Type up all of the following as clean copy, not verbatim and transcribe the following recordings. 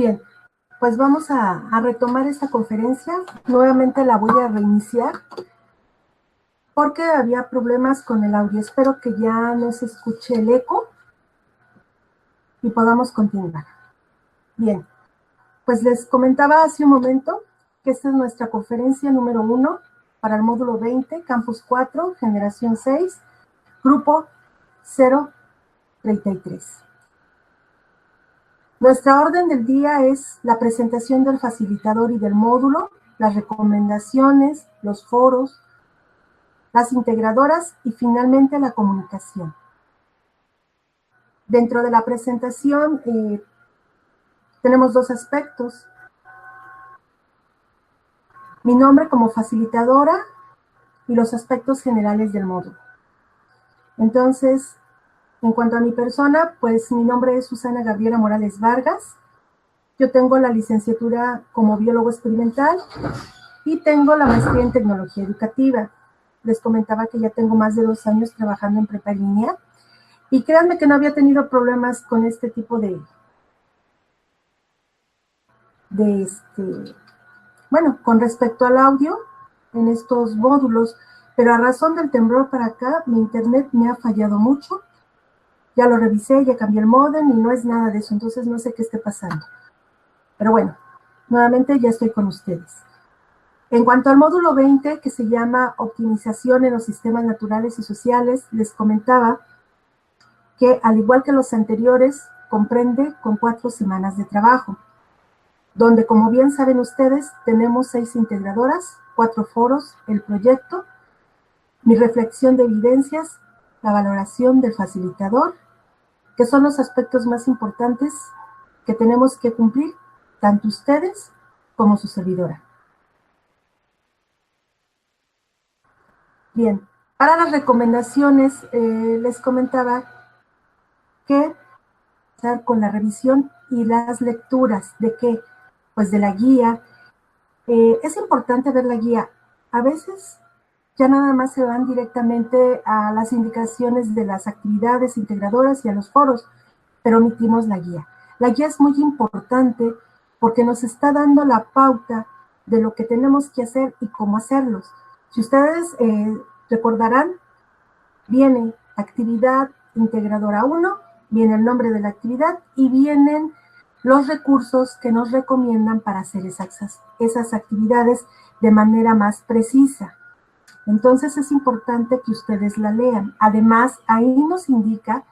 Bien, pues vamos a retomar esta conferencia. Nuevamente la voy a reiniciar porque había problemas con el audio. Espero que ya no se escuche el eco y podamos continuar. Bien, pues les comentaba hace un momento que esta es nuestra conferencia número 1 para el módulo 20, Campus 4, Generación 6, Grupo 033. Nuestra orden del día es la presentación del facilitador y del módulo, las recomendaciones, los foros, las integradoras y finalmente la comunicación. Dentro de la presentación tenemos dos aspectos. Mi nombre como facilitadora y los aspectos generales del módulo. Entonces, en cuanto a mi persona, pues mi nombre es Susana Gabriela Morales Vargas. Yo tengo la licenciatura como biólogo experimental y tengo la maestría en tecnología educativa. Les comentaba que ya tengo más de 2 años trabajando en prepa en línea y créanme que no había tenido problemas con este tipo con respecto al audio en estos módulos, pero a razón del temblor para acá, mi internet me ha fallado mucho. Ya lo revisé, ya cambié el módem y no es nada de eso, entonces no sé qué esté pasando. Pero bueno, nuevamente ya estoy con ustedes. En cuanto al módulo 20, que se llama Optimización en los sistemas naturales y sociales, les comentaba que, al igual que los anteriores, comprende con 4 semanas de trabajo, donde, como bien saben ustedes, tenemos 6 integradoras, 4 foros, el proyecto, mi reflexión de evidencias, la valoración del facilitador, que son los aspectos más importantes que tenemos que cumplir, tanto ustedes como su servidora. Bien, para las recomendaciones les comentaba que estar con la revisión y las lecturas de qué, pues de la guía. Es importante ver la guía. A veces ya nada más se van directamente a las indicaciones de las actividades integradoras y a los foros, pero omitimos la guía. La guía es muy importante porque nos está dando la pauta de lo que tenemos que hacer y cómo hacerlos. Si ustedes recordarán, viene actividad integradora 1, viene el nombre de la actividad y vienen los recursos que nos recomiendan para hacer esas actividades de manera más precisa. Entonces es importante que ustedes la lean. Además, ahí nos indica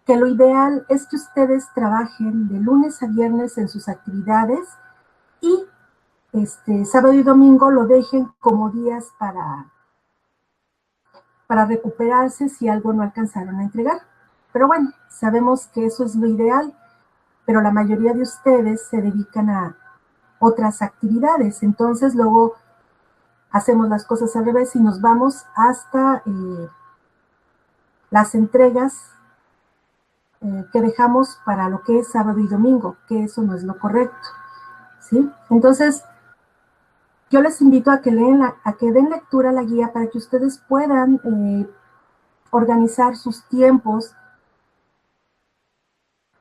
que lo ideal es que ustedes trabajen de lunes a viernes en sus actividades y sábado y domingo lo dejen como días para recuperarse si algo no alcanzaron a entregar. Pero bueno, sabemos que eso es lo ideal, pero la mayoría de ustedes se dedican a otras actividades. Entonces luego hacemos las cosas al revés y nos vamos hasta las entregas que dejamos para lo que es sábado y domingo, que eso no es lo correcto, ¿sí? Entonces, yo les invito a que den lectura a la guía para que ustedes puedan organizar sus tiempos,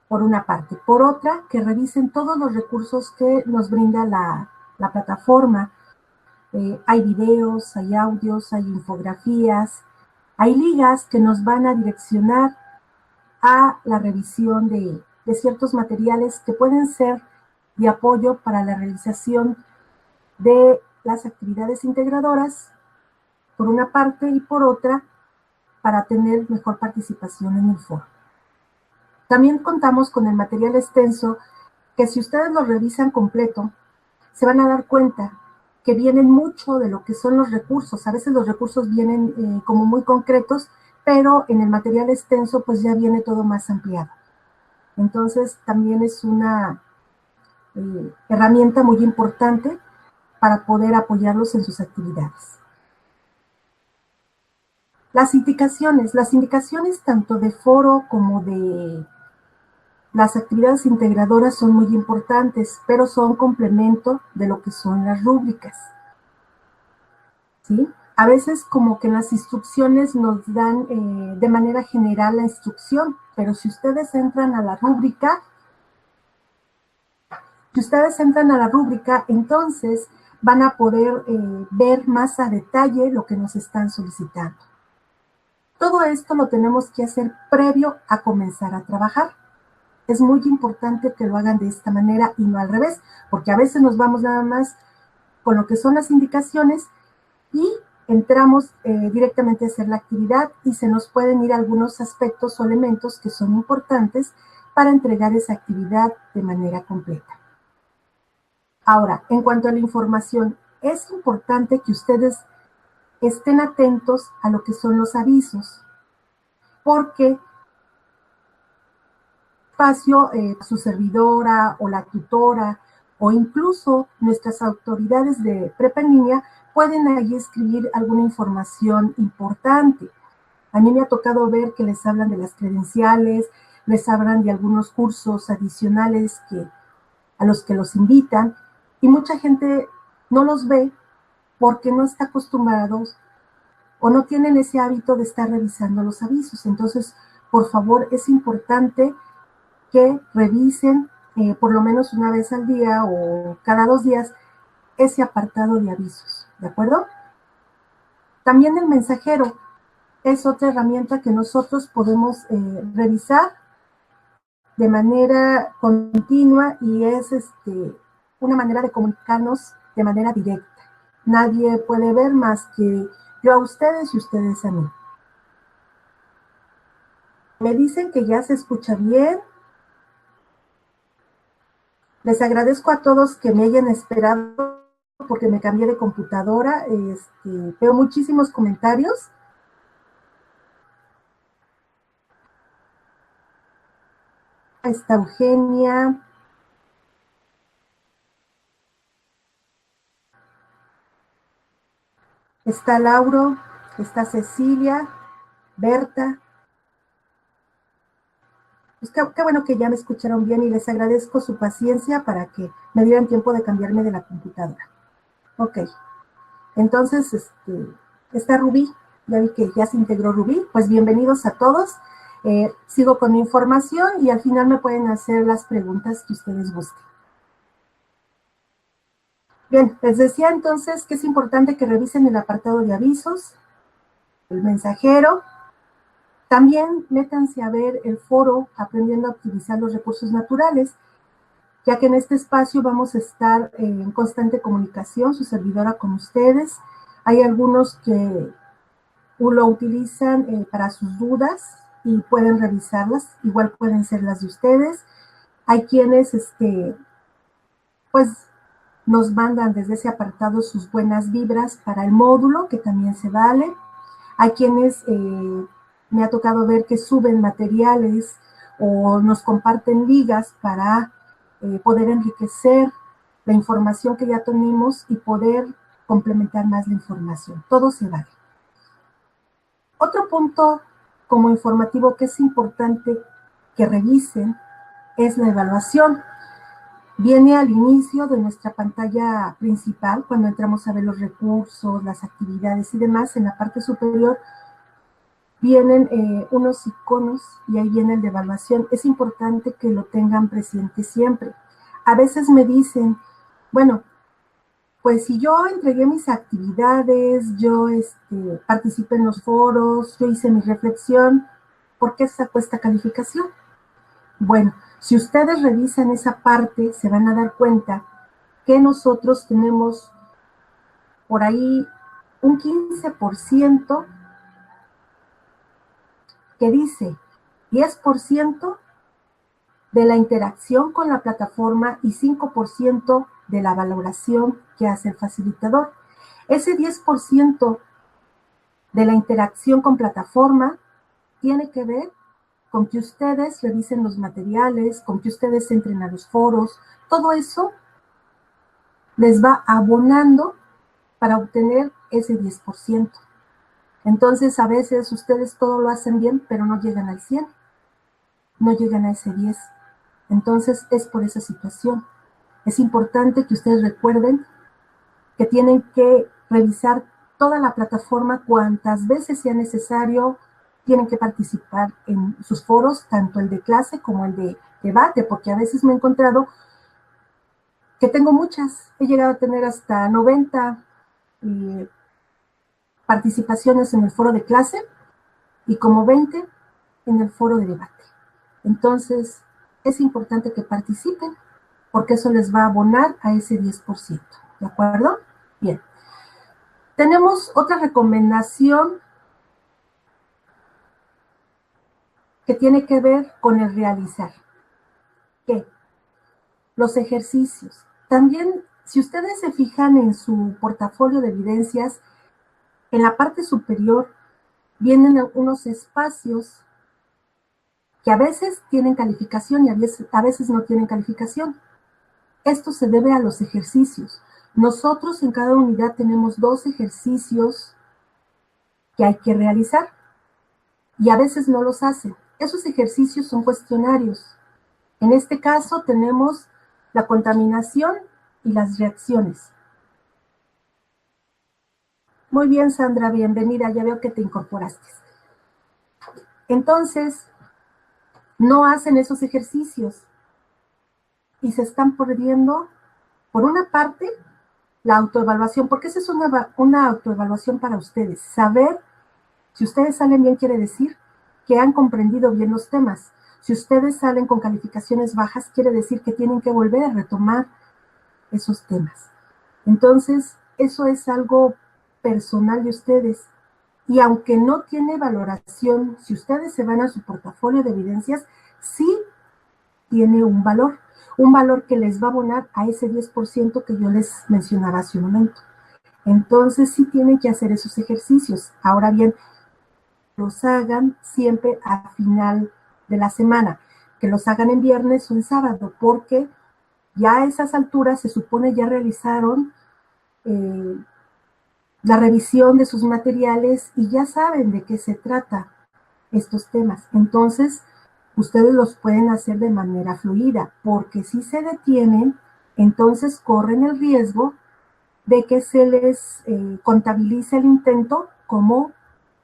por una parte. Por otra, que revisen todos los recursos que nos brinda la plataforma. Hay videos, hay audios, hay infografías, hay ligas que nos van a direccionar a la revisión de ciertos materiales que pueden ser de apoyo para la realización de las actividades integradoras, por una parte, y por otra, para tener mejor participación en el foro. También contamos con el material extenso, que si ustedes lo revisan completo, se van a dar cuenta que vienen mucho de lo que son los recursos. A veces los recursos vienen como muy concretos, pero en el material extenso pues ya viene todo más ampliado. Entonces también es una herramienta muy importante para poder apoyarlos en sus actividades. Las indicaciones tanto de foro como de las actividades integradoras son muy importantes, pero son complemento de lo que son las rúbricas, ¿sí? A veces como que las instrucciones nos dan de manera general la instrucción, pero si ustedes entran a la rúbrica, Si ustedes entran a la rúbrica, entonces van a poder ver más a detalle lo que nos están solicitando. Todo esto lo tenemos que hacer previo a comenzar a trabajar. Es muy importante que lo hagan de esta manera y no al revés, porque a veces nos vamos nada más con lo que son las indicaciones y entramos directamente a hacer la actividad y se nos pueden ir algunos aspectos o elementos que son importantes para entregar esa actividad de manera completa. Ahora, en cuanto a la información, es importante que ustedes estén atentos a lo que son los avisos, porque espacio, su servidora o la tutora o incluso nuestras autoridades de prepa en línea pueden ahí escribir alguna información importante. A mí me ha tocado ver que les hablan de las credenciales, les hablan de algunos cursos adicionales a los que los invitan, y mucha gente no los ve porque no está acostumbrados o no tienen ese hábito de estar revisando los avisos. Entonces, por favor, es importante que revisen por lo menos una vez al día o cada 2 días ese apartado de avisos, ¿de acuerdo? También el mensajero es otra herramienta que nosotros podemos revisar de manera continua y es una manera de comunicarnos de manera directa. Nadie puede ver más que yo a ustedes y ustedes a mí. Me dicen que ya se escucha bien. Les agradezco a todos que me hayan esperado porque me cambié de computadora. Veo muchísimos comentarios. Está Eugenia. Está Lauro. Está Cecilia. Berta. Pues qué bueno que ya me escucharon bien y les agradezco su paciencia para que me dieran tiempo de cambiarme de la computadora. Ok. Entonces, está Rubí. Ya vi que ya se integró Rubí. Pues bienvenidos a todos. Sigo con mi información y al final me pueden hacer las preguntas que ustedes gusten. Bien, les decía entonces que es importante que revisen el apartado de avisos, el mensajero. También métanse a ver el foro Aprendiendo a Optimizar los Recursos Naturales, ya que en este espacio vamos a estar en constante comunicación, su servidora con ustedes. Hay algunos que lo utilizan para sus dudas y pueden revisarlas, igual pueden ser las de ustedes. Hay quienes, pues, nos mandan desde ese apartado sus buenas vibras para el módulo, que también se vale. Hay quienes me ha tocado ver que suben materiales o nos comparten ligas para poder enriquecer la información que ya tenemos y poder complementar más la información. Todo se vale. Otro punto como informativo que es importante que revisen es la evaluación. Viene al inicio de nuestra pantalla principal, cuando entramos a ver los recursos, las actividades y demás. En la parte superior vienen unos iconos y ahí viene el de evaluación. Es importante que lo tengan presente siempre. A veces me dicen, bueno, pues si yo entregué mis actividades, yo participé en los foros, yo hice mi reflexión, ¿por qué sacó esta calificación? Bueno, si ustedes revisan esa parte, se van a dar cuenta que nosotros tenemos por ahí un 15% que dice 10% de la interacción con la plataforma y 5% de la valoración que hace el facilitador. Ese 10% de la interacción con plataforma tiene que ver con que ustedes revisen los materiales, con que ustedes entren a los foros. Todo eso les va abonando para obtener ese 10%. Entonces, a veces ustedes todo lo hacen bien, pero no llegan al 100, no llegan a ese 10. Entonces, es por esa situación. Es importante que ustedes recuerden que tienen que revisar toda la plataforma cuantas veces sea necesario. Tienen que participar en sus foros, tanto el de clase como el de debate, porque a veces me he encontrado que tengo muchas, he llegado a tener hasta 90 participaciones en el foro de clase y como 20 en el foro de debate. Entonces, es importante que participen porque eso les va a abonar a ese 10%, ¿de acuerdo? Bien. Tenemos otra recomendación que tiene que ver con el realizar. ¿Qué? Los ejercicios. También, si ustedes se fijan en su portafolio de evidencias, en la parte superior vienen unos espacios que a veces tienen calificación y a veces no tienen calificación. Esto se debe a los ejercicios. Nosotros en cada unidad tenemos 2 ejercicios que hay que realizar y a veces no los hacen. Esos ejercicios son cuestionarios. En este caso tenemos la contaminación y las reacciones. Muy bien, Sandra, bienvenida, ya veo que te incorporaste. Entonces, no hacen esos ejercicios y se están perdiendo, por una parte, la autoevaluación, porque esa es una autoevaluación para ustedes. Saber si ustedes salen bien quiere decir que han comprendido bien los temas. Si ustedes salen con calificaciones bajas, quiere decir que tienen que volver a retomar esos temas. Entonces, eso es algo personal de ustedes. Y aunque no tiene valoración, si ustedes se van a su portafolio de evidencias, sí tiene un valor que les va a abonar a ese 10% que yo les mencionaba hace un momento. Entonces, sí tienen que hacer esos ejercicios. Ahora bien, los hagan siempre a final de la semana, que los hagan en viernes o en sábado, porque ya a esas alturas se supone ya realizaron la revisión de sus materiales y ya saben de qué se trata estos temas. Entonces, ustedes los pueden hacer de manera fluida, porque si se detienen, entonces corren el riesgo de que se les contabilice el intento como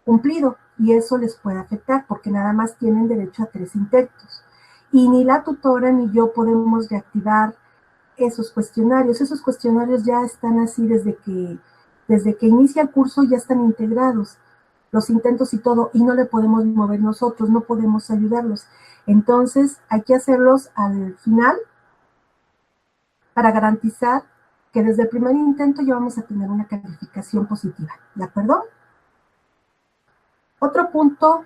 cumplido y eso les puede afectar porque nada más tienen derecho a 3 intentos. Y ni la tutora ni yo podemos reactivar esos cuestionarios. Esos cuestionarios ya están así desde que inicia el curso, ya están integrados los intentos y todo, y no le podemos mover nosotros, no podemos ayudarlos. Entonces, hay que hacerlos al final para garantizar que desde el primer intento ya vamos a tener una calificación positiva, ¿de acuerdo? Otro punto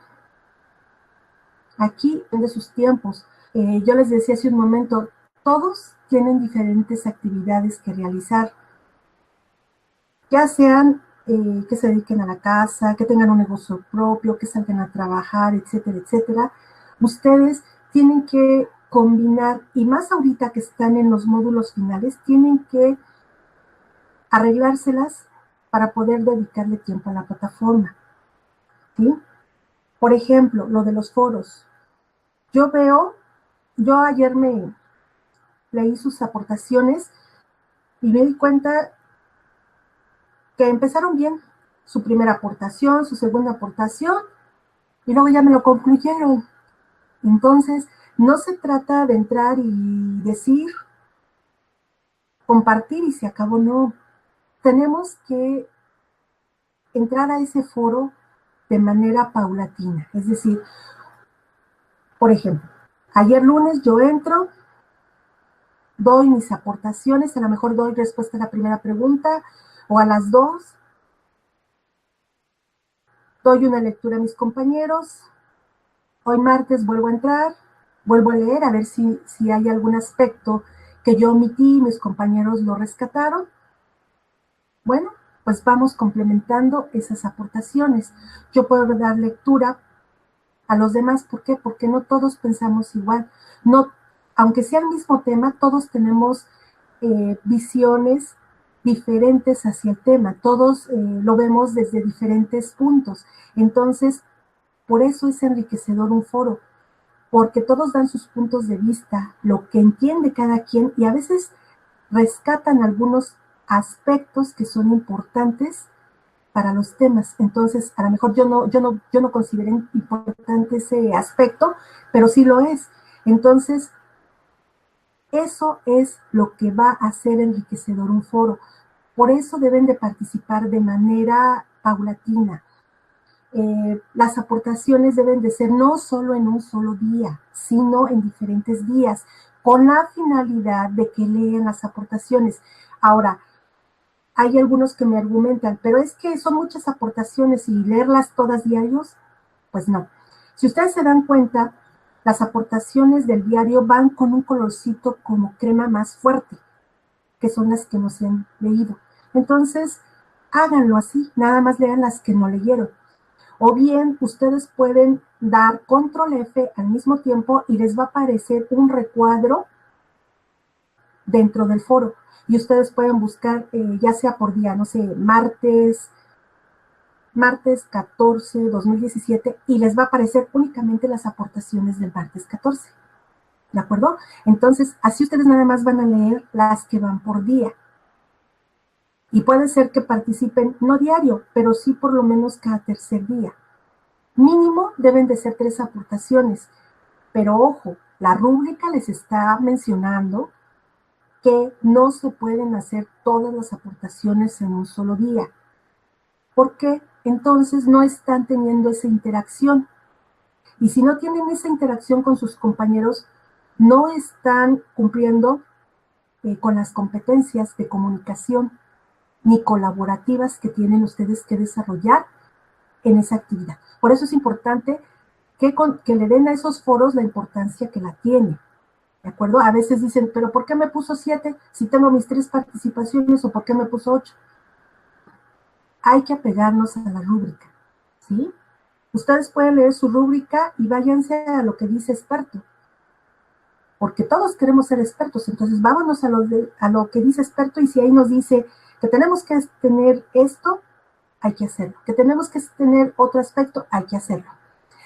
aquí de sus tiempos. Yo les decía hace un momento, todos tienen diferentes actividades que realizar, ya sean que se dediquen a la casa, que tengan un negocio propio, que salgan a trabajar, etcétera, etcétera. Ustedes tienen que combinar, y más ahorita que están en los módulos finales, tienen que arreglárselas para poder dedicarle tiempo a la plataforma, ¿sí? Por ejemplo, lo de los foros. Yo ayer me leí sus aportaciones y me di cuenta que empezaron bien. Su primera aportación, su segunda aportación, y luego ya me lo concluyeron. Entonces, no se trata de entrar y decir, compartir y se acabó, no. Tenemos que entrar a ese foro de manera paulatina. Es decir, por ejemplo, ayer lunes yo entro, doy mis aportaciones, a lo mejor doy respuesta a la primera pregunta o a las 2, doy una lectura a mis compañeros, hoy martes vuelvo a entrar, vuelvo a leer a ver si hay algún aspecto que yo omití y mis compañeros lo rescataron. Bueno, pues vamos complementando esas aportaciones. Yo puedo dar lectura a los demás, ¿por qué? Porque no todos pensamos igual. No, aunque sea el mismo tema, todos tenemos visiones diferentes hacia el tema, todos lo vemos desde diferentes puntos. Entonces, por eso es enriquecedor un foro, porque todos dan sus puntos de vista, lo que entiende cada quien, y a veces rescatan algunos aspectos que son importantes para los temas. Entonces, a lo mejor yo no consideré importante ese aspecto, pero sí lo es. Entonces, Eso es lo que va a hacer enriquecedor un foro. Por eso deben de participar de manera paulatina. Las aportaciones deben de ser no solo en un solo día, sino en diferentes días, con la finalidad de que lean las aportaciones. Ahora, hay algunos que me argumentan, pero es que son muchas aportaciones y leerlas todas diarios, pues no. Si ustedes se dan cuenta, las aportaciones del diario van con un colorcito como crema más fuerte, que son las que no se han leído. Entonces, háganlo así, nada más lean las que no leyeron. O bien, ustedes pueden dar control F al mismo tiempo y les va a aparecer un recuadro dentro del foro. Y ustedes pueden buscar, ya sea por día, no sé, martes 14, 2017, y les va a aparecer únicamente las aportaciones del martes 14. ¿De acuerdo? Entonces, así ustedes nada más van a leer las que van por día. Y puede ser que participen, no diario, pero sí por lo menos cada tercer día. Mínimo deben de ser 3 aportaciones. Pero ojo, la rúbrica les está mencionando que no se pueden hacer todas las aportaciones en un solo día. ¿Por qué? Entonces no están teniendo esa interacción. Y si no tienen esa interacción con sus compañeros, no están cumpliendo con las competencias de comunicación ni colaborativas que tienen ustedes que desarrollar en esa actividad. Por eso es importante que le den a esos foros la importancia que la tiene. ¿De acuerdo? A veces dicen, pero ¿por qué me puso 7 si tengo mis 3 participaciones, o por qué me puso 8? Hay que apegarnos a la rúbrica, ¿sí? Ustedes pueden leer su rúbrica y váyanse a lo que dice experto, porque todos queremos ser expertos, entonces vámonos a lo que dice experto, y si ahí nos dice que tenemos que tener esto, hay que hacerlo, que tenemos que tener otro aspecto, hay que hacerlo.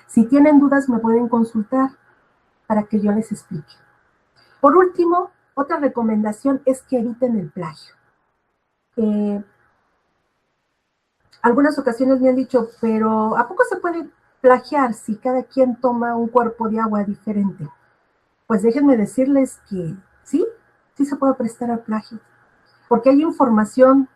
Si tienen dudas, me pueden consultar para que yo les explique. Por último, otra recomendación es que eviten el plagio. Algunas ocasiones me han dicho, pero ¿a poco se puede plagiar si cada quien toma un cuerpo de agua diferente? Pues déjenme decirles que sí, sí se puede prestar al plagio, porque hay información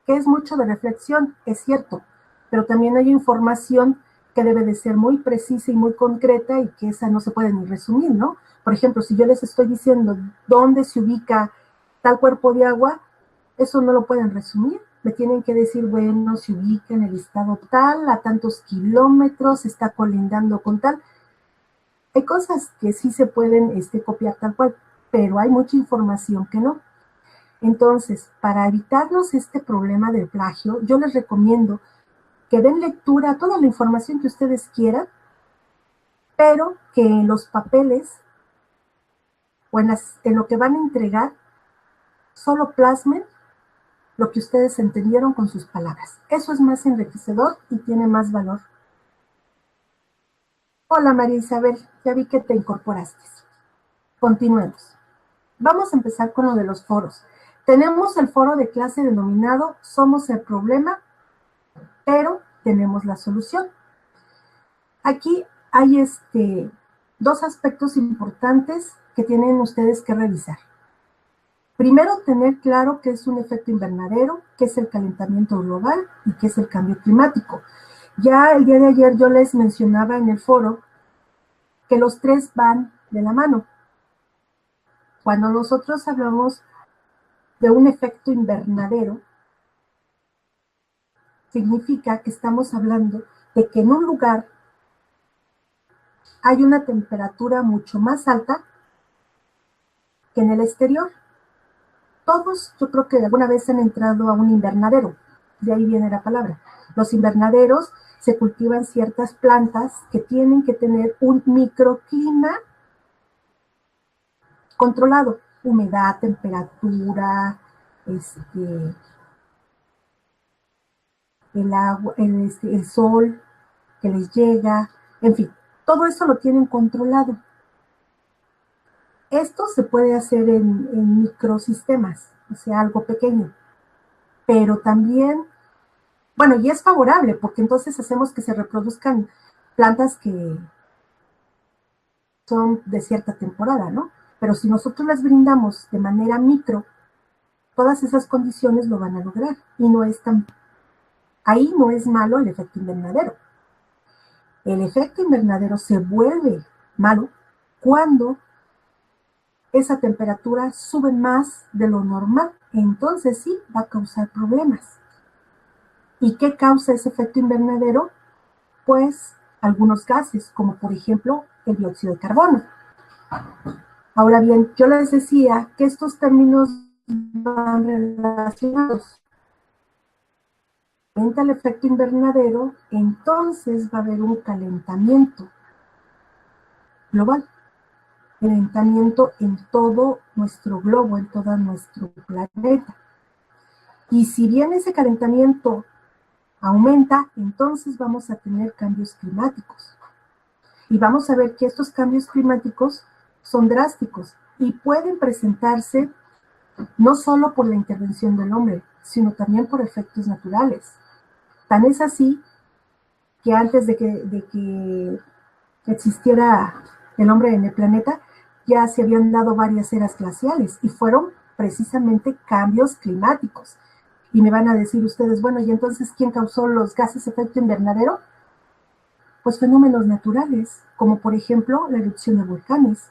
que es mucho de reflexión, es cierto, pero también hay información que debe de ser muy precisa y muy concreta, y que esa no se puede ni resumir, ¿no? Por ejemplo, si yo les estoy diciendo dónde se ubica tal cuerpo de agua, eso no lo pueden resumir. Me tienen que decir, bueno, se ubica en el estado tal, a tantos kilómetros, está colindando con tal. Hay cosas que sí se pueden copiar tal cual, pero hay mucha información que no. Entonces, para evitarnos este problema del plagio, yo les recomiendo que den lectura a toda la información que ustedes quieran, pero que en los papeles o en lo que van a entregar, solo plasmen lo que ustedes entendieron con sus palabras. Eso es más enriquecedor y tiene más valor. Hola María Isabel, ya vi que te incorporaste. Continuemos. Vamos a empezar con lo de los foros. Tenemos el foro de clase denominado Somos el problema, pero tenemos la solución. Aquí hay dos aspectos importantes que tienen ustedes que revisar. Primero, tener claro qué es un efecto invernadero, qué es el calentamiento global y qué es el cambio climático. Ya el día de ayer yo les mencionaba en el foro que los 3 van de la mano. Cuando nosotros hablamos de un efecto invernadero, significa que estamos hablando de que en un lugar hay una temperatura mucho más alta que en el exterior. Todos, yo creo que alguna vez han entrado a un invernadero, de ahí viene la palabra. Los invernaderos se cultivan ciertas plantas que tienen que tener un microclima controlado, humedad, temperatura, el agua, el sol que les llega, en fin, todo eso lo tienen controlado. Esto se puede hacer en microsistemas, o sea, algo pequeño, pero también, bueno, y es favorable porque entonces hacemos que se reproduzcan plantas que son de cierta temporada, ¿no? Pero si nosotros les brindamos de manera micro, todas esas condiciones lo van a lograr. Y no es tan... Ahí no es malo el efecto invernadero. El efecto invernadero se vuelve malo cuando esa temperatura sube más de lo normal. Entonces sí, va a causar problemas. ¿Y qué causa ese efecto invernadero? Pues algunos gases, como por ejemplo el dióxido de carbono. Ahora bien, yo les decía que estos términos van relacionados. Aumenta el efecto invernadero, entonces va a haber un calentamiento global, calentamiento en todo nuestro globo, en todo nuestro planeta. Y si bien ese calentamiento aumenta, entonces vamos a tener cambios climáticos. Y vamos a ver que estos cambios climáticos son drásticos y pueden presentarse no solo por la intervención del hombre, sino también por efectos naturales. Tan es así que antes de que existiera el hombre en el planeta, ya se habían dado varias eras glaciales y fueron precisamente cambios climáticos. Y me van a decir ustedes, bueno, ¿y entonces quién causó los gases de efecto invernadero? Pues fenómenos naturales, como por ejemplo la erupción de volcanes.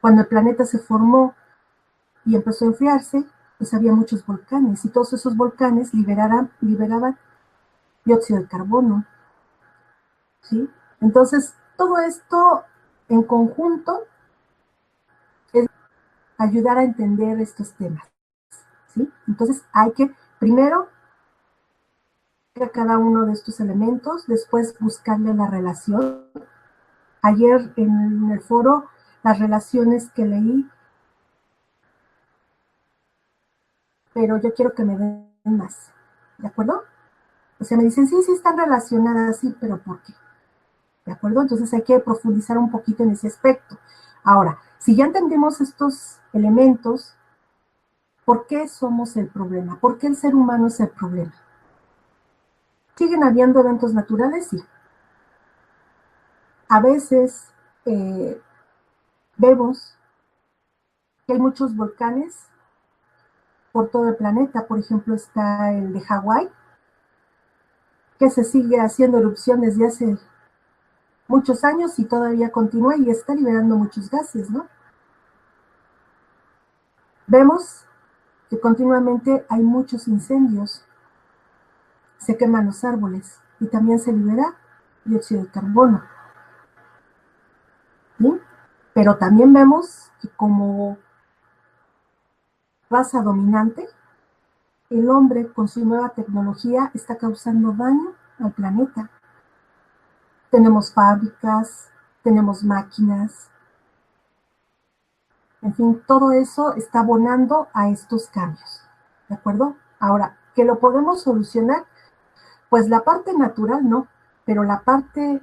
Cuando el planeta se formó y empezó a enfriarse, pues había muchos volcanes y todos esos volcanes liberaban dióxido de carbono, ¿sí? Entonces, todo esto en conjunto es ayudar a entender estos temas, ¿sí? Entonces, hay que primero a cada uno de estos elementos, después buscarle la relación. Ayer en el foro, las relaciones que leí, pero yo quiero que me den más, ¿de acuerdo? O sea, me dicen, sí, sí están relacionadas, sí, pero ¿por qué? ¿De acuerdo? Entonces hay que profundizar un poquito en ese aspecto. Ahora, si ya entendemos estos elementos, ¿por qué somos el problema? ¿Por qué el ser humano es el problema? ¿Siguen habiendo eventos naturales? Sí. A veces vemos que hay muchos volcanes por todo el planeta. Por ejemplo, está el de Hawái, que se sigue haciendo erupción desde hace muchos años y todavía continúa y está liberando muchos gases, ¿no? Vemos que continuamente hay muchos incendios, se queman los árboles y también se libera dióxido de carbono, ¿sí? Pero también vemos que como raza dominante, el hombre con su nueva tecnología está causando daño al planeta. Tenemos fábricas, tenemos máquinas, en fin, todo eso está abonando a estos cambios, ¿de acuerdo? Ahora, ¿que lo podemos solucionar? Pues la parte natural no, pero la parte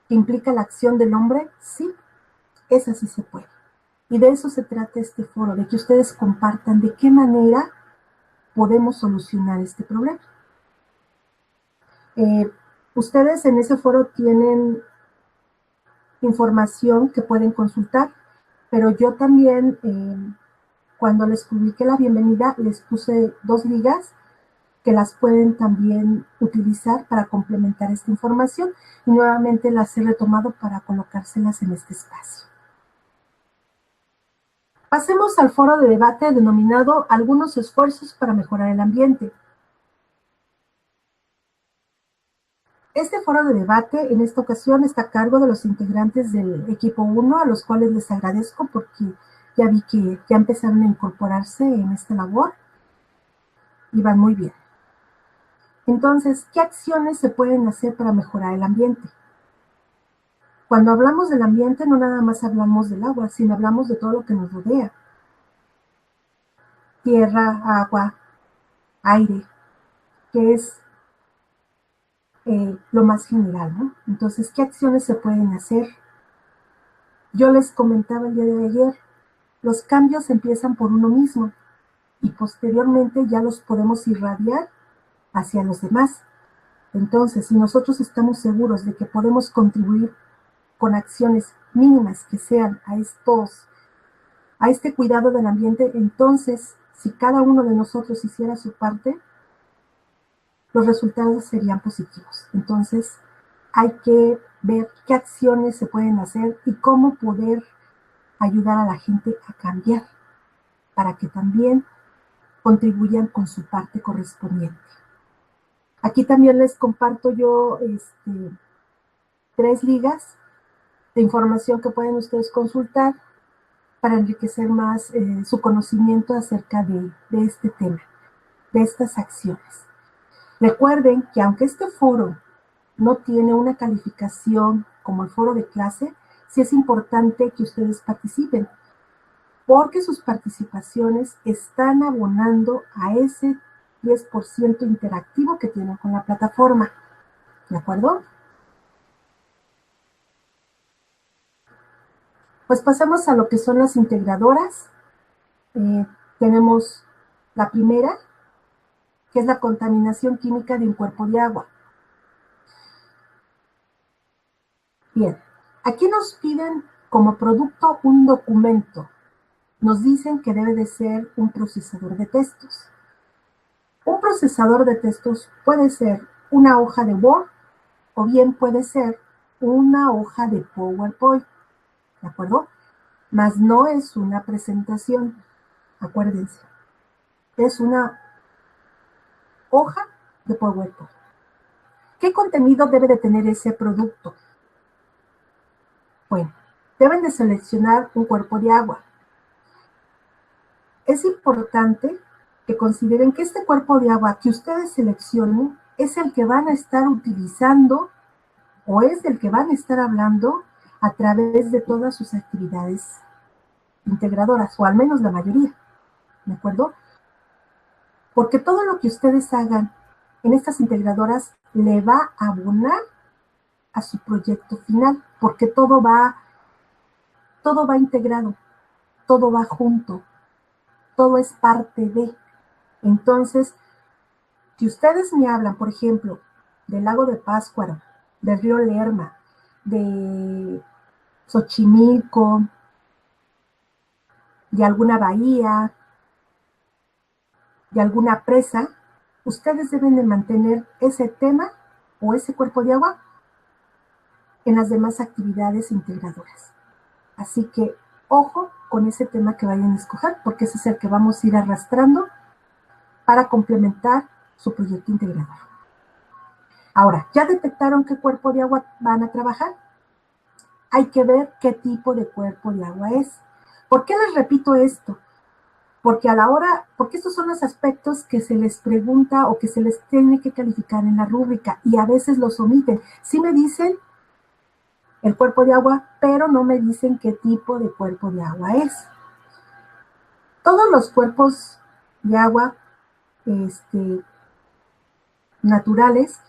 que implica la acción del hombre, sí, esa sí se puede. Y de eso se trata este foro, de que ustedes compartan de qué manera podemos solucionar este problema. Ustedes en ese foro tienen información que pueden consultar, pero yo también, cuando les publiqué la bienvenida, les puse 2 ligas que las pueden también utilizar para complementar esta información y nuevamente las he retomado para colocárselas en este espacio. Pasemos al foro de debate denominado Algunos esfuerzos para mejorar el ambiente. Este foro de debate en esta ocasión está a cargo de los integrantes del equipo 1, a los cuales les agradezco porque ya vi que ya empezaron a incorporarse en esta labor y van muy bien. Entonces, ¿qué acciones se pueden hacer para mejorar el ambiente? Cuando hablamos del ambiente no nada más hablamos del agua, sino hablamos de todo lo que nos rodea. Tierra, agua, aire, que es lo más general, ¿no? Entonces, ¿qué acciones se pueden hacer? Yo les comentaba el día de ayer, los cambios empiezan por uno mismo y posteriormente ya los podemos irradiar hacia los demás. Entonces, si nosotros estamos seguros de que podemos contribuir con acciones mínimas que sean a estos a este cuidado del ambiente, entonces, si cada uno de nosotros hiciera su parte, los resultados serían positivos. Entonces, hay que ver qué acciones se pueden hacer y cómo poder ayudar a la gente a cambiar para que también contribuyan con su parte correspondiente. Aquí también les comparto yo 3 ligas de información que pueden ustedes consultar para enriquecer más su conocimiento acerca de este tema, de estas acciones. Recuerden que aunque este foro no tiene una calificación como el foro de clase, sí es importante que ustedes participen, porque sus participaciones están abonando a ese 10% interactivo que tienen con la plataforma. ¿De acuerdo? Pues pasemos a lo que son las integradoras. Tenemos la primera, que es la contaminación química de un cuerpo de agua. Bien, aquí nos piden como producto un documento. Nos dicen que debe de ser un procesador de textos. Un procesador de textos puede ser una hoja de Word o bien puede ser una hoja de PowerPoint, ¿de acuerdo? Mas no es una presentación, acuérdense. Es una hoja de PowerPoint. ¿Qué contenido debe de tener ese producto? Bueno, deben de seleccionar un cuerpo de agua. Es importante que consideren que este cuerpo de agua que ustedes seleccionen es el que van a estar utilizando o es del que van a estar hablando a través de todas sus actividades integradoras, o al menos la mayoría, ¿de acuerdo? Porque todo lo que ustedes hagan en estas integradoras le va a abonar a su proyecto final, porque todo va integrado, todo va junto, todo es parte de. Entonces, si ustedes me hablan, por ejemplo, del lago de Pátzcuaro, del río Lerma, de Xochimilco, de alguna bahía, de alguna presa, ustedes deben de mantener ese tema o ese cuerpo de agua en las demás actividades integradoras. Así que, ojo con ese tema que vayan a escoger, porque ese es el que vamos a ir arrastrando para complementar su proyecto integrador. Ahora, ¿ya detectaron qué cuerpo de agua van a trabajar? Hay que ver qué tipo de cuerpo de agua es. ¿Por qué les repito esto? Porque estos son los aspectos que se les pregunta o que se les tiene que calificar en la rúbrica y a veces los omiten. Sí me dicen el cuerpo de agua, pero no me dicen qué tipo de cuerpo de agua es. Todos los cuerpos de agua naturales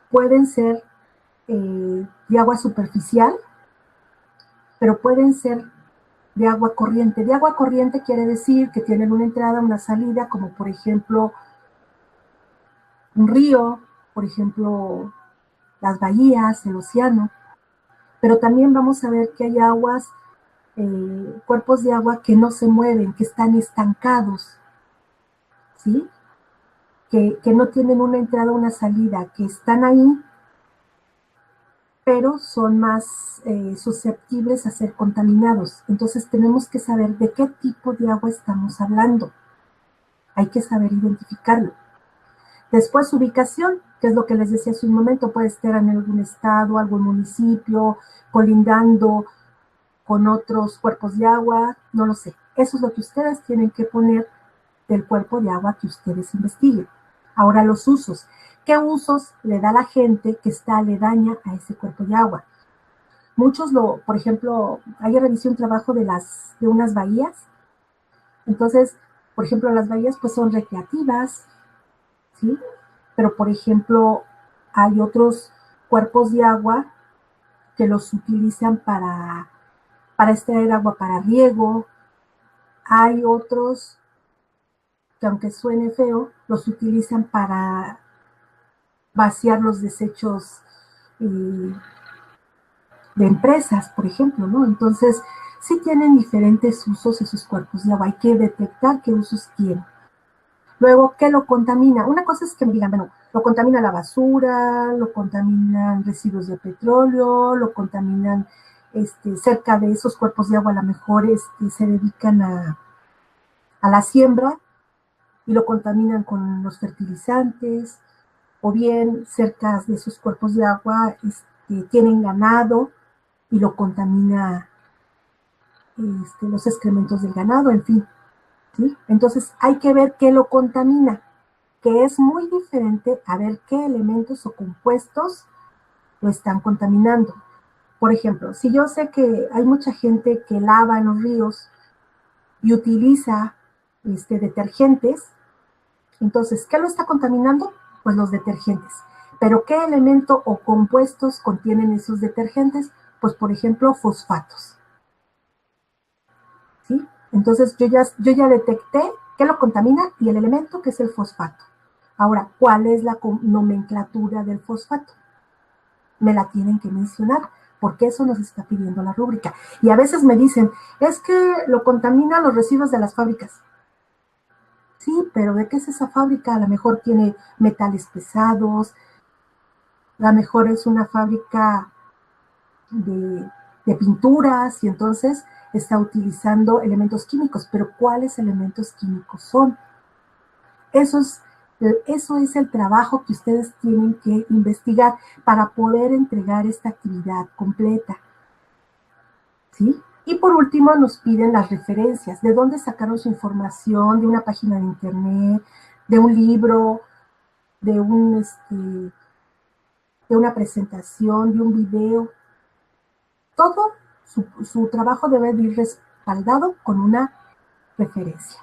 pueden ser de agua superficial, pero pueden ser de agua corriente. De agua corriente quiere decir que tienen una entrada, una salida, como por ejemplo un río, por ejemplo las bahías, el océano. Pero también vamos a ver que hay aguas, cuerpos de agua que no se mueven, que están estancados, ¿sí? Que no tienen una entrada o una salida, que están ahí, pero son más susceptibles a ser contaminados. Entonces tenemos que saber de qué tipo de agua estamos hablando. Hay que saber identificarlo. Después, ubicación, que es lo que les decía hace un momento, puede estar en algún estado, algún municipio, colindando con otros cuerpos de agua, no lo sé. Eso es lo que ustedes tienen que poner del cuerpo de agua que ustedes investiguen. Ahora, los usos. ¿Qué usos le da la gente que está aledaña a ese cuerpo de agua? Muchos por ejemplo, ayer revisé un trabajo de unas bahías. Entonces, por ejemplo, las bahías pues son recreativas, ¿sí? Pero, por ejemplo, hay otros cuerpos de agua que los utilizan para extraer agua para riego. Hay otros que, aunque suene feo, los utilizan para vaciar los desechos de empresas, por ejemplo, ¿no? Entonces, sí tienen diferentes usos esos cuerpos de agua. Hay que detectar qué usos tienen. Luego, ¿qué lo contamina? Una cosa es que me digan, bueno, lo contamina la basura, lo contaminan residuos de petróleo, lo contaminan cerca de esos cuerpos de agua, a lo mejor se dedican a la siembra y lo contaminan con los fertilizantes, o bien cerca de esos cuerpos de agua tienen ganado y lo contamina los excrementos del ganado, en fin. ¿Sí? Entonces hay que ver qué lo contamina, que es muy diferente a ver qué elementos o compuestos lo están contaminando. Por ejemplo, si yo sé que hay mucha gente que lava en los ríos y utiliza detergentes, entonces, ¿qué lo está contaminando? Pues los detergentes. ¿Pero qué elemento o compuestos contienen esos detergentes? Pues, por ejemplo, fosfatos. ¿Sí? Entonces, yo ya detecté qué lo contamina y el elemento que es el fosfato. Ahora, ¿cuál es la nomenclatura del fosfato? Me la tienen que mencionar, porque eso nos está pidiendo la rúbrica. Y a veces me dicen, es que lo contaminan los residuos de las fábricas. Sí, pero ¿de qué es esa fábrica? A lo mejor tiene metales pesados, a lo mejor es una fábrica de pinturas y entonces está utilizando elementos químicos, pero ¿cuáles elementos químicos son? Eso es el trabajo que ustedes tienen que investigar para poder entregar esta actividad completa. ¿Sí? Y por último nos piden las referencias, de dónde sacaron su información, de una página de internet, de un libro, de una presentación, de un video. Todo su trabajo debe de ir respaldado con una referencia.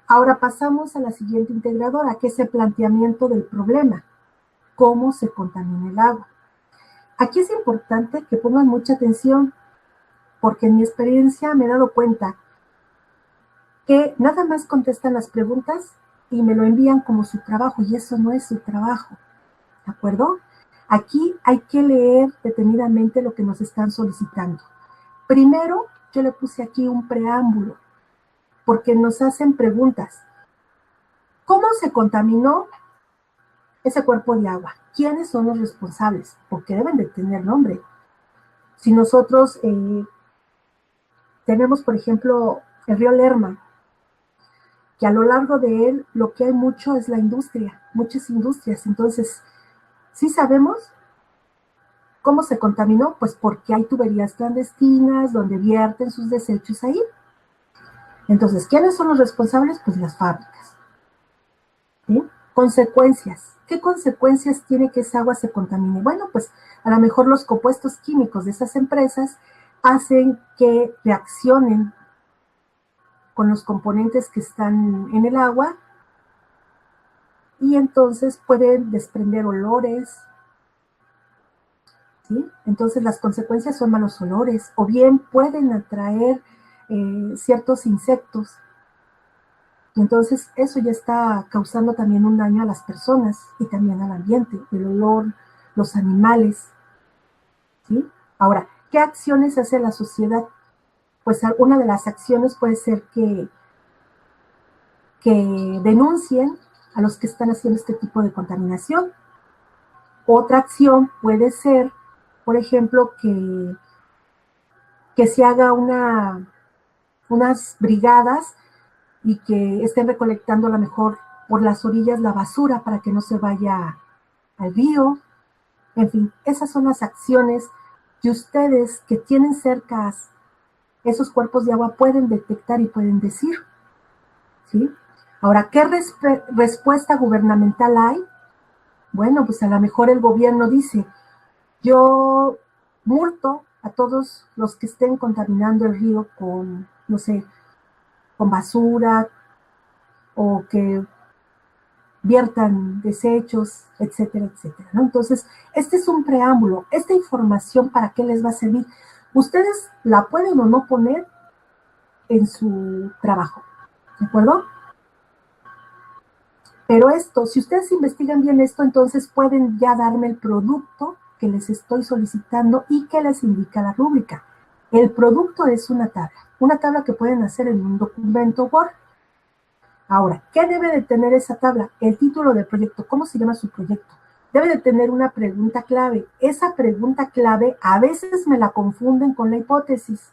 Ahora pasamos a la siguiente integradora, que es el planteamiento del problema. ¿Cómo se contamina el agua? Aquí es importante que pongan mucha atención, porque en mi experiencia me he dado cuenta que nada más contestan las preguntas y me lo envían como su trabajo, y eso no es su trabajo, ¿de acuerdo? Aquí hay que leer detenidamente lo que nos están solicitando. Primero, yo le puse aquí un preámbulo, porque nos hacen preguntas. ¿Cómo se contaminó ese cuerpo de agua? ¿Quiénes son los responsables? Porque deben de tener nombre. Si nosotros tenemos, por ejemplo, el río Lerma, que a lo largo de él lo que hay mucho es la industria, muchas industrias. Entonces, ¿sí sabemos cómo se contaminó? Pues porque hay tuberías clandestinas donde vierten sus desechos ahí. Entonces, ¿quiénes son los responsables? Pues las fábricas. ¿Sí? Consecuencias. ¿Qué consecuencias tiene que esa agua se contamine? Bueno, pues a lo mejor los compuestos químicos de esas empresas hacen que reaccionen con los componentes que están en el agua y entonces pueden desprender olores, ¿sí? Entonces las consecuencias son malos olores, o bien pueden atraer ciertos insectos, y entonces eso ya está causando también un daño a las personas y también al ambiente, el olor, los animales, ¿sí? Ahora, ¿qué acciones hace la sociedad? Pues una de las acciones puede ser que denuncien a los que están haciendo este tipo de contaminación. Otra acción puede ser, por ejemplo, que se haga unas brigadas y que estén recolectando a lo mejor por las orillas la basura para que no se vaya al río. En fin, esas son las acciones que ustedes que tienen cerca esos cuerpos de agua pueden detectar y pueden decir, ¿sí? Ahora, ¿qué respuesta gubernamental hay? Bueno, pues a lo mejor el gobierno dice, yo multo a todos los que estén contaminando el río con, no sé, con basura o que viertan desechos, etcétera, etcétera, ¿no? Entonces, este es un preámbulo. Esta información, ¿para qué les va a servir? Ustedes la pueden o no poner en su trabajo, ¿de acuerdo? Pero esto, si ustedes investigan bien esto, entonces pueden ya darme el producto que les estoy solicitando y que les indica la rúbrica. El producto es una tabla que pueden hacer en un documento Word. Ahora, ¿qué debe de tener esa tabla? El título del proyecto, ¿cómo se llama su proyecto? Debe de tener una pregunta clave. Esa pregunta clave a veces me la confunden con la hipótesis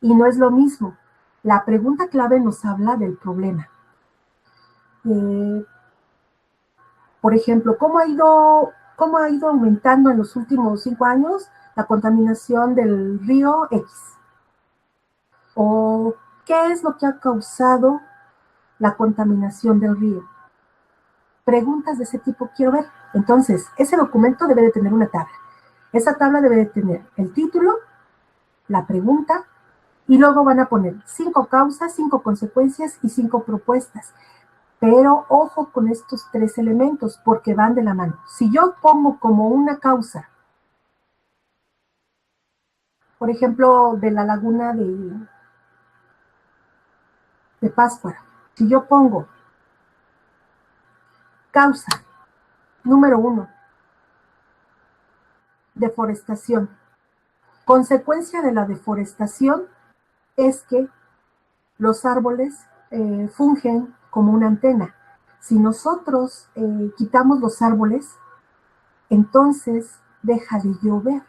y no es lo mismo. La pregunta clave nos habla del problema. Por ejemplo, ¿cómo ha ido aumentando en los últimos 5 años la contaminación del río X? ¿O qué es lo que ha causado la contaminación del río? Preguntas de ese tipo quiero ver. Entonces, ese documento debe de tener una tabla. Esa tabla debe de tener el título, la pregunta, y luego van a poner 5 causas, 5 consecuencias y 5 propuestas. Pero ojo con estos 3 elementos, porque van de la mano. Si yo pongo como una causa, por ejemplo, de la laguna de Pátzcuaro, si yo pongo causa número 1, deforestación. Consecuencia de la deforestación es que los árboles fungen como una antena. Si nosotros quitamos los árboles, entonces deja de llover.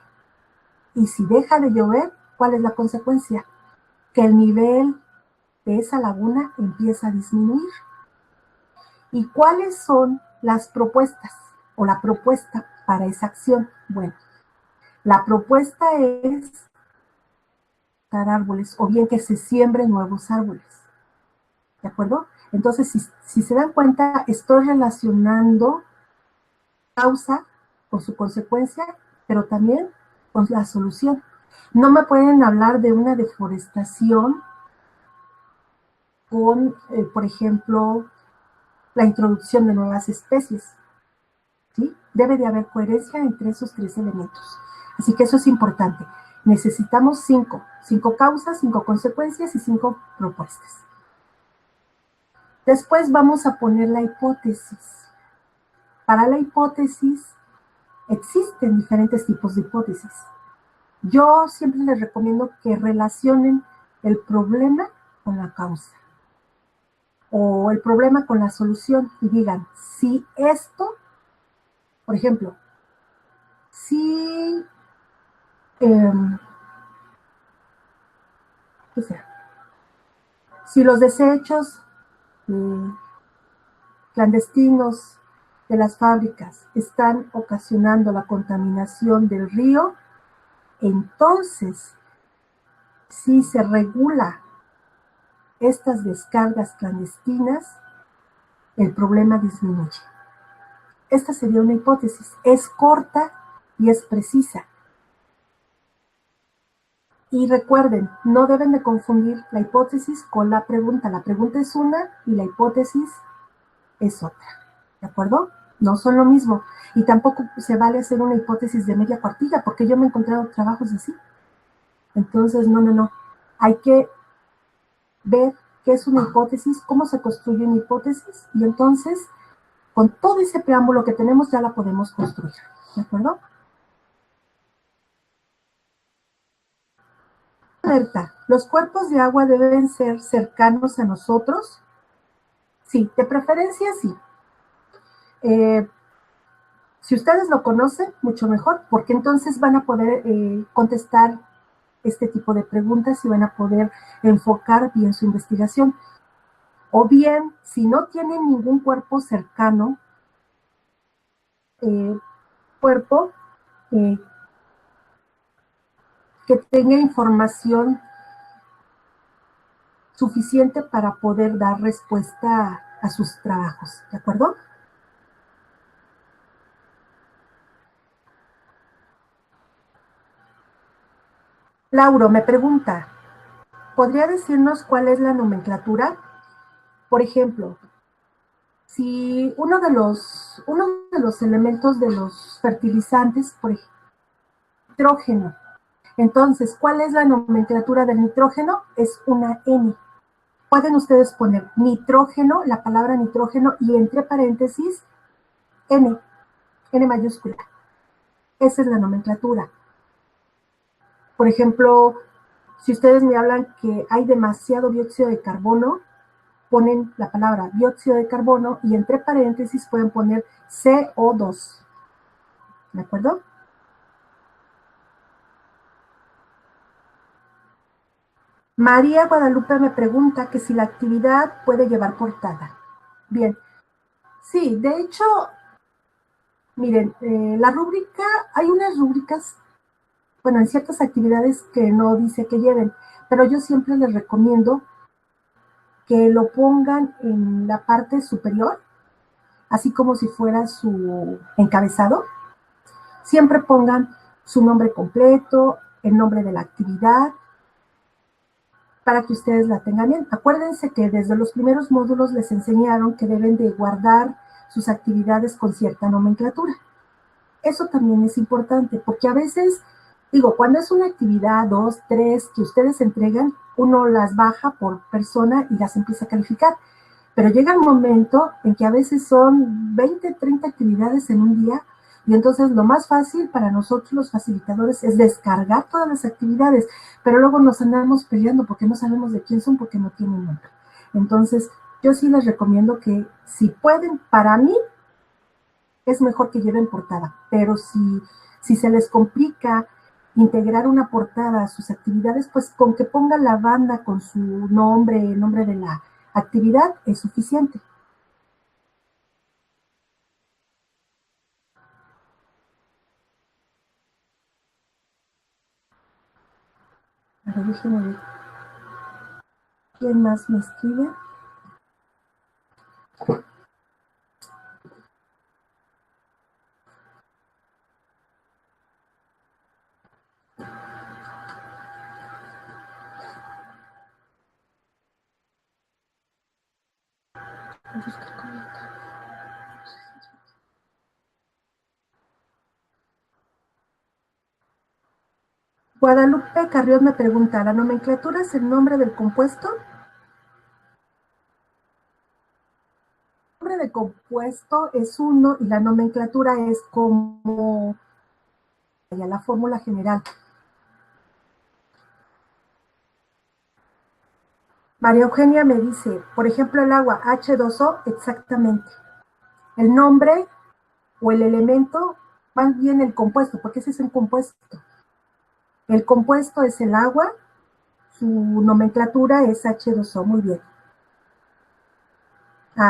Y si deja de llover, ¿cuál es la consecuencia? Que el nivel de esa laguna empieza a disminuir. ¿Y cuáles son las propuestas o la propuesta para esa acción? Bueno, la propuesta es dar árboles o bien que se siembren nuevos árboles. ¿De acuerdo? Entonces, si se dan cuenta, estoy relacionando causa con su consecuencia, pero también con la solución. No me pueden hablar de una deforestación con, por ejemplo, la introducción de nuevas especies. ¿Sí? Debe de haber coherencia entre esos 3 elementos. Así que eso es importante. Necesitamos 5 causas, 5 consecuencias y 5 propuestas. Después vamos a poner la hipótesis. Para la hipótesis existen diferentes tipos de hipótesis. Yo siempre les recomiendo que relacionen el problema con la causa o el problema con la solución y digan, si esto, por ejemplo, si, ¿qué sea? Si los desechos clandestinos de las fábricas están ocasionando la contaminación del río, entonces, si se regula estas descargas clandestinas, el problema disminuye. Esta sería una hipótesis. Es corta y es precisa. Y recuerden, no deben de confundir la hipótesis con la pregunta. La pregunta es una y la hipótesis es otra. ¿De acuerdo? No son lo mismo. Y tampoco se vale hacer una hipótesis de media cuartilla, porque yo me he encontrado trabajos así. Entonces, no. Hay que ver qué es una hipótesis, cómo se construye una hipótesis, y entonces, con todo ese preámbulo que tenemos, ya la podemos construir. ¿De acuerdo? Alerta. ¿Los cuerpos de agua deben ser cercanos a nosotros? Sí, de preferencia sí. Si ustedes lo conocen, mucho mejor, porque entonces van a poder contestar este tipo de preguntas y van a poder enfocar bien su investigación. O bien, si no tienen ningún cuerpo cercano, cuerpo que tenga información suficiente para poder dar respuesta a sus trabajos, ¿de acuerdo? Lauro me pregunta, ¿podría decirnos cuál es la nomenclatura? Por ejemplo, si uno de los elementos de los fertilizantes, por ejemplo, nitrógeno. Entonces, ¿cuál es la nomenclatura del nitrógeno? Es una N. Pueden ustedes poner nitrógeno, la palabra nitrógeno, y entre paréntesis, N, N mayúscula. Esa es la nomenclatura. Por ejemplo, si ustedes me hablan que hay demasiado dióxido de carbono, ponen la palabra dióxido de carbono y entre paréntesis pueden poner CO2. ¿De acuerdo? María Guadalupe me pregunta que si la actividad puede llevar portada. Bien, sí, de hecho, miren, la rúbrica, hay unas rúbricas, bueno, en ciertas actividades que no dice que lleven, pero yo siempre les recomiendo que lo pongan en la parte superior, así como si fuera su encabezado. Siempre pongan su nombre completo, el nombre de la actividad, para que ustedes la tengan bien. Acuérdense que desde los primeros módulos les enseñaron que deben de guardar sus actividades con cierta nomenclatura. Eso también es importante, porque a veces, digo, cuando es una actividad, 2, 3, que ustedes entregan, uno las baja por persona y las empieza a calificar. Pero llega un momento en que a veces son 20, 30 actividades en un día, y entonces lo más fácil para nosotros los facilitadores es descargar todas las actividades, pero luego nos andamos peleando porque no sabemos de quién son porque no tienen nombre. Entonces, yo sí les recomiendo que si pueden, para mí es mejor que lleven portada, pero si se les complica integrar una portada a sus actividades, pues con que pongan la banda con su nombre, el nombre de la actividad es suficiente. A ver, déjenme ver. ¿Quién más me escribe? Guadalupe Carrión me pregunta, ¿la nomenclatura es el nombre del compuesto? El nombre del compuesto es uno y la nomenclatura es como la fórmula general. María Eugenia me dice, por ejemplo, el agua H2O, exactamente. El nombre o el elemento, más bien el compuesto, porque ese es un compuesto. El compuesto es el agua, su nomenclatura es H2O, muy bien.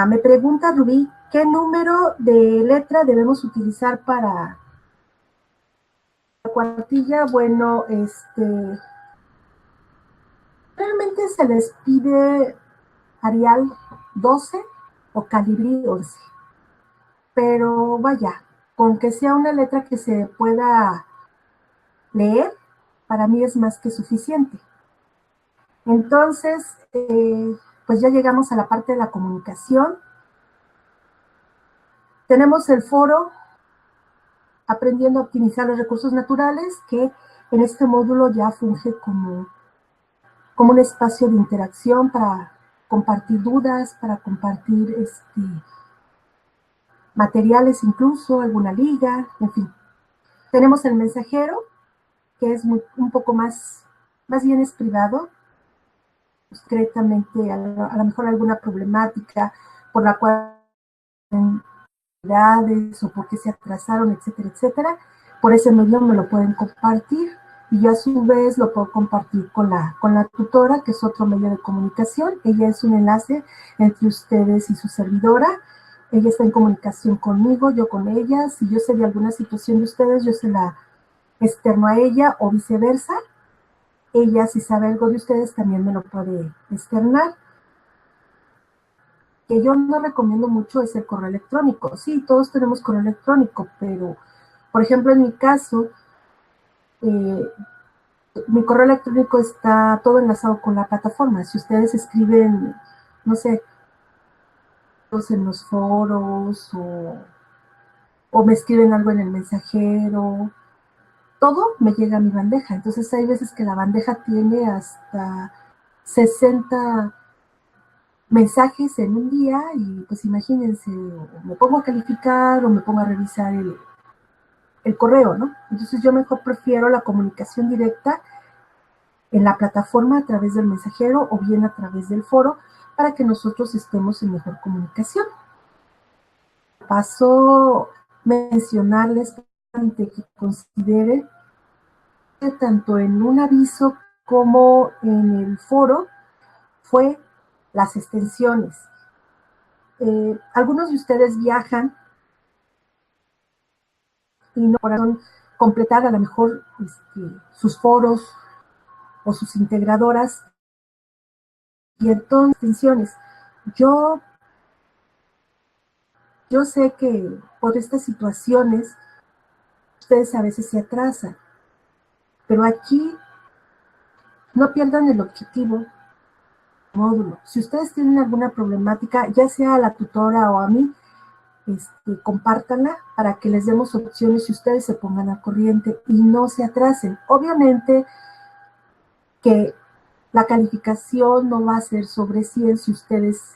Me pregunta Rubí, ¿qué número de letra debemos utilizar para la cuartilla? Bueno, realmente se les pide Arial 12 o Calibri 11. Pero vaya, con que sea una letra que se pueda leer, para mí es más que suficiente. Entonces, pues ya llegamos a la parte de la comunicación. Tenemos el foro Aprendiendo a optimizar los recursos naturales, que en este módulo ya funge como un espacio de interacción para compartir dudas, para compartir materiales incluso, alguna liga, en fin. Tenemos el mensajero, que es un poco más bien es privado, discretamente, a lo mejor alguna problemática por la cual o porque se atrasaron, etcétera, etcétera. Por ese medio me lo pueden compartir y yo a su vez lo puedo compartir con la tutora, que es otro medio de comunicación. Ella es un enlace entre ustedes y su servidora. Ella está en comunicación conmigo, yo con ella. Si yo sé de alguna situación de ustedes, yo se la externo a ella o viceversa. Ella, si sabe algo de ustedes, también me lo puede externar. Que yo no recomiendo mucho es el correo electrónico. Sí, todos tenemos correo electrónico, pero, por ejemplo, en mi caso, mi correo electrónico está todo enlazado con la plataforma. Si ustedes escriben, no sé, en los foros o me escriben algo en el mensajero, todo me llega a mi bandeja. Entonces hay veces que la bandeja tiene hasta 60 mensajes en un día y pues imagínense, o me pongo a calificar o me pongo a revisar el correo, ¿no? Entonces yo mejor prefiero la comunicación directa en la plataforma a través del mensajero o bien a través del foro para que nosotros estemos en mejor comunicación. Paso mencionarles que considere que tanto en un aviso como en el foro fue las extensiones. Algunos de ustedes viajan y no podrán completar a lo mejor sus foros o sus integradoras y entonces extensiones. Yo sé que por estas situaciones ustedes a veces se atrasan, pero aquí no pierdan el objetivo módulo. Si ustedes tienen alguna problemática, ya sea a la tutora o a mí, compártanla para que les demos opciones y ustedes se pongan al corriente y no se atrasen. Obviamente que la calificación no va a ser sobre 100 si ustedes,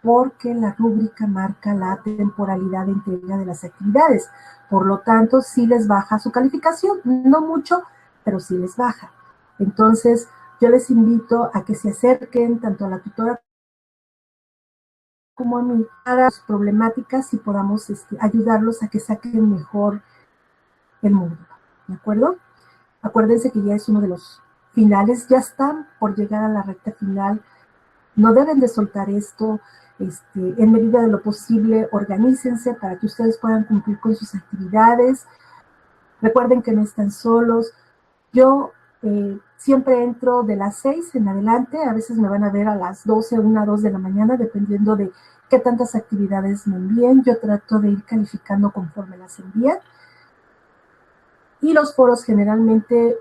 porque la rúbrica marca la temporalidad de entrega de las actividades. Por lo tanto, sí les baja su calificación, no mucho, pero sí les baja. Entonces, yo les invito a que se acerquen tanto a la tutora como a mí para sus problemáticas y podamos ayudarlos a que saquen mejor el módulo, ¿de acuerdo? Acuérdense que ya es uno de los finales, ya están por llegar a la recta final, no deben de soltar esto, en medida de lo posible, organícense para que ustedes puedan cumplir con sus actividades, recuerden que no están solos, yo siempre entro de las 6 en adelante, a veces me van a ver a las 12, 1, 2 de la mañana, dependiendo de qué tantas actividades me envíen, yo trato de ir calificando conforme las envían, y los foros generalmente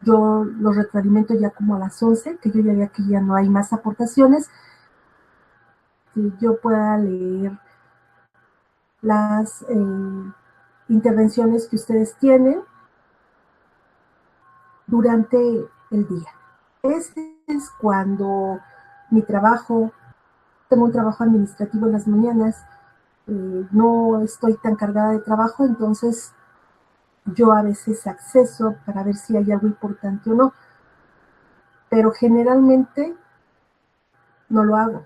yo los retroalimento ya como a las 11, que yo ya vea que ya no hay más aportaciones, que yo pueda leer las intervenciones que ustedes tienen durante el día. Ese es cuando mi trabajo, tengo un trabajo administrativo en las mañanas, no estoy tan cargada de trabajo, entonces yo a veces acceso para ver si hay algo importante o no, pero generalmente no lo hago,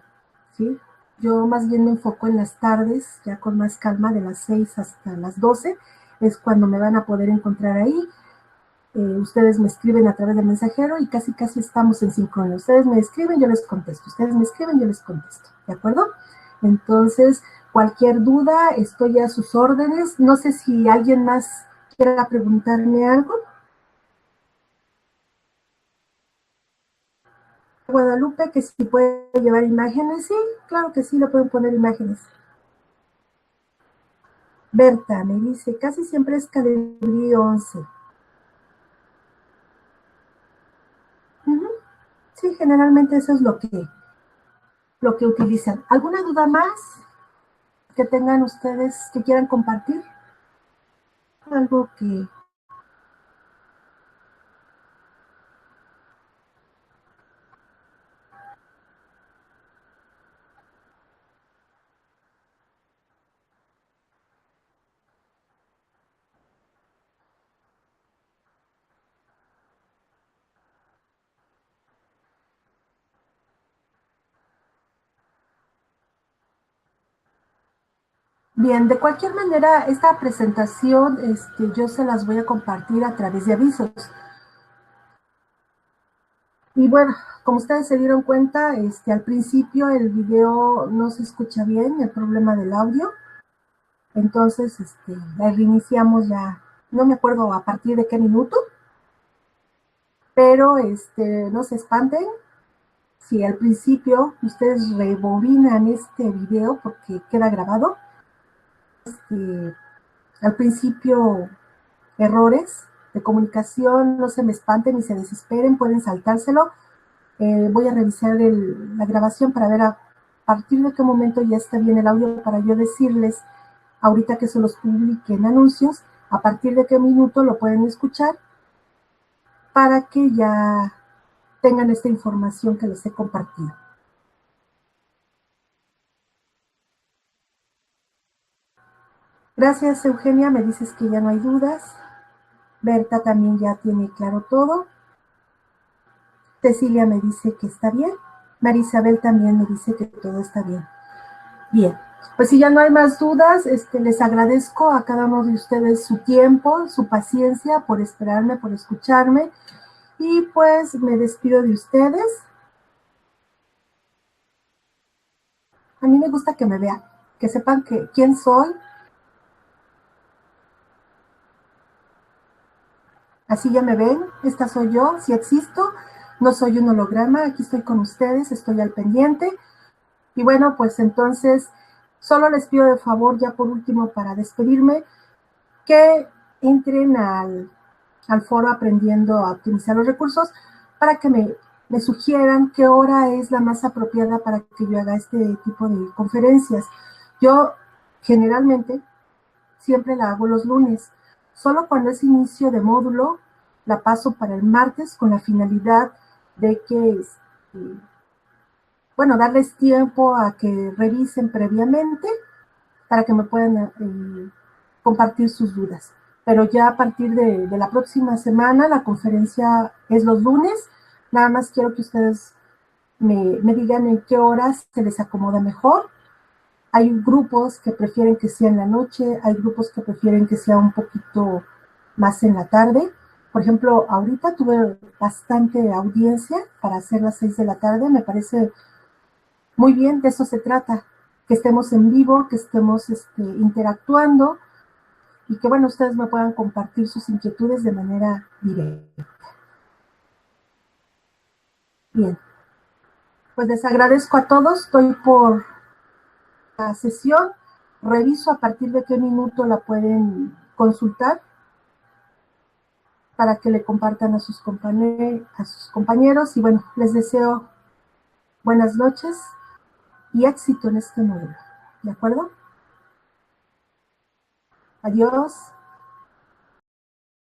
¿sí? Yo más bien me enfoco en las tardes, ya con más calma, de las 6 hasta las 12, es cuando me van a poder encontrar ahí. Ustedes me escriben a través del mensajero y casi estamos en sincronía. Ustedes me escriben, yo les contesto. Ustedes me escriben, yo les contesto. ¿De acuerdo? Entonces, cualquier duda, estoy a sus órdenes. No sé si alguien más quiera preguntarme algo. Guadalupe, que si puede llevar imágenes. Sí, claro que sí, le pueden poner imágenes. Berta me dice, casi siempre es Calibri 11. Sí, generalmente eso es lo que utilizan. ¿Alguna duda más que tengan ustedes que quieran compartir? Algo que... Bien, de cualquier manera, esta presentación yo se las voy a compartir a través de avisos. Y bueno, como ustedes se dieron cuenta, al principio el video no se escucha bien, el problema del audio. Entonces, la reiniciamos ya, no me acuerdo a partir de qué minuto, pero no se espanten. Si al principio ustedes rebobinan este video porque queda grabado, al principio errores de comunicación, no se me espanten ni se desesperen, pueden saltárselo. Voy a revisar la grabación para ver a partir de qué momento ya está bien el audio para yo decirles, ahorita que se los publiquen anuncios, a partir de qué minuto lo pueden escuchar para que ya tengan esta información que les he compartido. Gracias, Eugenia, me dices que ya no hay dudas. Berta también ya tiene claro todo. Cecilia me dice que está bien. María Isabel también me dice que todo está bien. Bien, pues si ya no hay más dudas, les agradezco a cada uno de ustedes su tiempo, su paciencia, por esperarme, por escucharme. Y pues me despido de ustedes. A mí me gusta que me vean, que sepan quién soy. Así ya me ven, esta soy yo, sí existo, no soy un holograma, aquí estoy con ustedes, estoy al pendiente. Y bueno, pues entonces, solo les pido de favor, ya por último, para despedirme, que entren al foro Aprendiendo a Optimizar los Recursos para que me sugieran qué hora es la más apropiada para que yo haga este tipo de conferencias. Yo generalmente siempre la hago los lunes. Solo cuando es inicio de módulo, la paso para el martes con la finalidad de que, bueno, darles tiempo a que revisen previamente para que me puedan compartir sus dudas. Pero ya a partir de la próxima semana, la conferencia es los lunes. Nada más quiero que ustedes me digan en qué horas se les acomoda mejor. Hay grupos que prefieren que sea en la noche, hay grupos que prefieren que sea un poquito más en la tarde. Por ejemplo, ahorita tuve bastante audiencia para hacer las 6 de la tarde, me parece muy bien, de eso se trata, que estemos en vivo, que estemos interactuando y que, bueno, ustedes me puedan compartir sus inquietudes de manera directa. Bien, pues les agradezco a todos, doy por la sesión, reviso a partir de qué minuto la pueden consultar para que le compartan a sus compañeros y bueno, les deseo buenas noches y éxito en este módulo. ¿De acuerdo? Adiós.